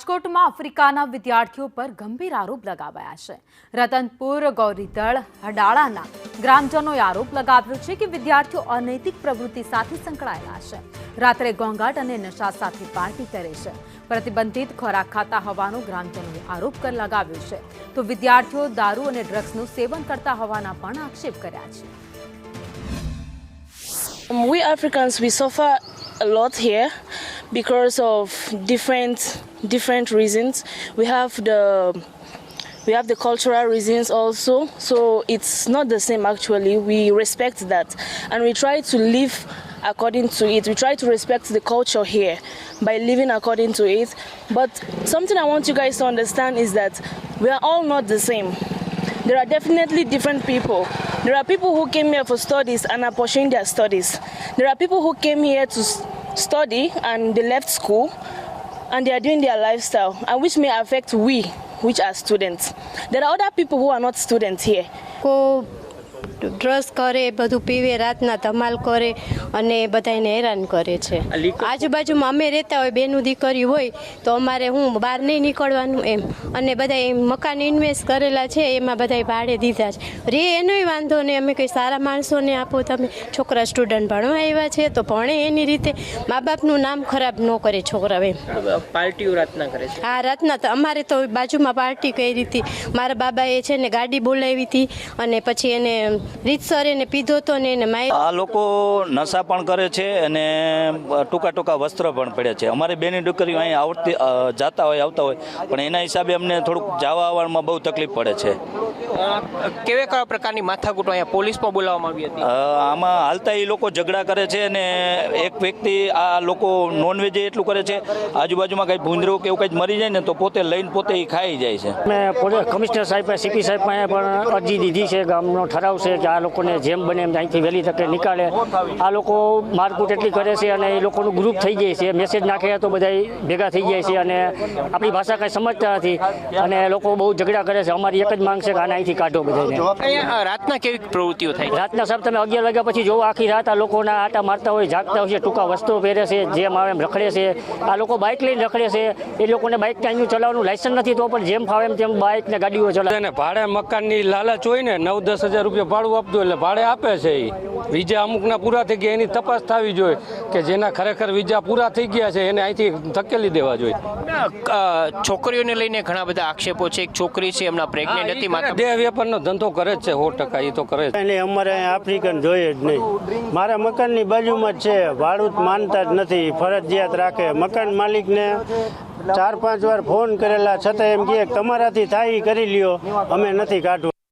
રાજકોટમાં આફ્રિકાના વિદ્યાર્થીઓ પર ગંભીર આરોપ લગાવાયા છે। રતનપુર ગૌરીદળ હડાળાના ગ્રામજનોએ આરોપ લગાવ્યો છે કે વિદ્યાર્થીઓ અનૈતિક પ્રવૃત્તિ સાથે સંકળાયેલા છે। રાત્રે ઘોંઘાટ અને નશા સાથે પાર્ટી કરે છે। પ્રતિબંધિત ખોરાક ખાતા હોવાનો ગ્રામજનોએ આરોપ લગાવ્યો છે, તો વિદ્યાર્થીઓ દારૂ અને ડ્રગ્સનું સેવન કરતા હોવાના પણ આક્ષેપ કર્યા છે। We Africans, we suffer a lot here because of different reasons. We have the cultural reasons also, so it's not the same actually. We respect that and we try to live according to it. We try to respect the culture here by living according to it. But something I want you guys to understand is that we are all not the same. There are definitely different people. There are people who came here for studies and are pursuing their studies. There are people who came here to study and they left school and they are doing their lifestyle, and which may affect we, which are students. There are other people who are not students here. Drugs કરે, બધું પીવે, રાતના ધમાલ કરે અને બધાને હેરાન કરે છે। આજુબાજુમાં અમે રહેતા હોય, બેનું દીકરી હોય તો અમારે બહાર નહીં નીકળવાનું એમ, અને બધા મકાન ઇન્વેસ્ટ કરેલા છે એમાં બધાય ભાડે દીધા છે રે, એનોય વાંધો નહીં। અમે કંઈ સારા માણસોને આપો, તમે છોકરા સ્ટુડન્ટ ભણવા આવ્યા છે તો ભણે એની રીતે, મા બાપનું નામ ખરાબ ન કરે છોકરા એમ। પાર્ટીઓ રાતના કરે છે? હા, રાતના તો અમારે તો બાજુમાં પાર્ટી કરી હતી। મારા બાબાએ છે ને ગાડી બોલાવી હતી અને પછી એને રીતસર એને પીધો તો ને એને માય। આ લોકો નશા પણ કરે છે અને ટૂંકા વસ્ત્ર પણ પડે છે। અમારી બેની દીકરીઓ અહીં આવતા હોય પણ એના હિસાબે અમને થોડુંક જવા આવવામાં બહુ તકલીફ પડે છે। કેવા પ્રકારની માથાકૂટ અહીંયા પોલીસ પણ બોલાવવામાં આવી હતી? આમાં હાલતા એ લોકો ઝઘડા કરે છે અને એક વ્યક્તિ આ લોકો નોનવેજ એટલું કરે છે, આજુબાજુમાં કંઈ ભૂંદરું કે એવું કંઈ મરી જાય ને તો પોતે લઈને પોતે એ ખાઈ જાય છે। મેં કમિશનર સાહેબ સીપી સાહેબ પાસે પણ અરજી દીધી છે, ગામનો ઠરાવ છે કે આ લોકોને જેમ બને એમ અહીંથી વહેલી તકે નીકાળે। આ લોકો મારકૂટ એટલી કરે છે અને એ લોકોનું ગ્રુપ થઈ જાય છે, મેસેજ નાખે તો બધા ભેગા થઈ જાય છે અને આપણી ભાષા કાંઈ સમજતા નથી અને લોકો બહુ ઝઘડા કરે છે। અમારી એક જ માંગ છે કે આને અહીંથી કાઢો બધાને। રાતના કેવી પ્રવૃત્તિઓ થાય? રાતના સાહેબ તમે 11 વાગ્યા પછી જોવો, આખી રાત આ લોકોના આટા મારતા હોય, જાગતા હોય છે, ટૂંકા વસ્ત્રો પહેરે છે, જેમ આવે એમ રખડે છે। આ લોકો બાઇક લઈને રખડે છે, એ લોકોને બાઇક અહીંનું ચલાવવાનું લાયસન્સ નથી તો પણ જેમ ફાવે એમ તેમ બાઇક ને ગાડીઓ ચલાવે। ભાડે મકાનની લાલચ હોય ને, 9-10 હજાર રૂપિયા ભાડું આપતું એટલે ભાડે આપે છે। એ વિઝા અમુકના પૂરા થઈ ગયા, એની તપાસ થવી જોઈએ કે જેના ખરેખર વિઝા પૂરા થઈ ગયા છે એને અહીંથી ધકેલી દેવા જોઈએ। છોકરીઓને લઈને ઘણા બધા આક્ષેપો છે। એક છોકરી છે એમના પ્રેગ્નેન્ટ હતી, દેહ વેપારનો ધંધો કરે જ છે 100%, એ તો કરે જ। એટલે અમારે અહીંયા આફ્રિકન જોઈએ જ નહીં। મારા મકાનની બાજુમાં જ છે, ભાડું માનતા જ નથી, ફરજિયાત રાખે। મકાન માલિકને 4-5 વાર ફોન કરેલા છતાં એમ કહે તમારાથી થાય કરી લ્યો, અમે નથી કાઢવું।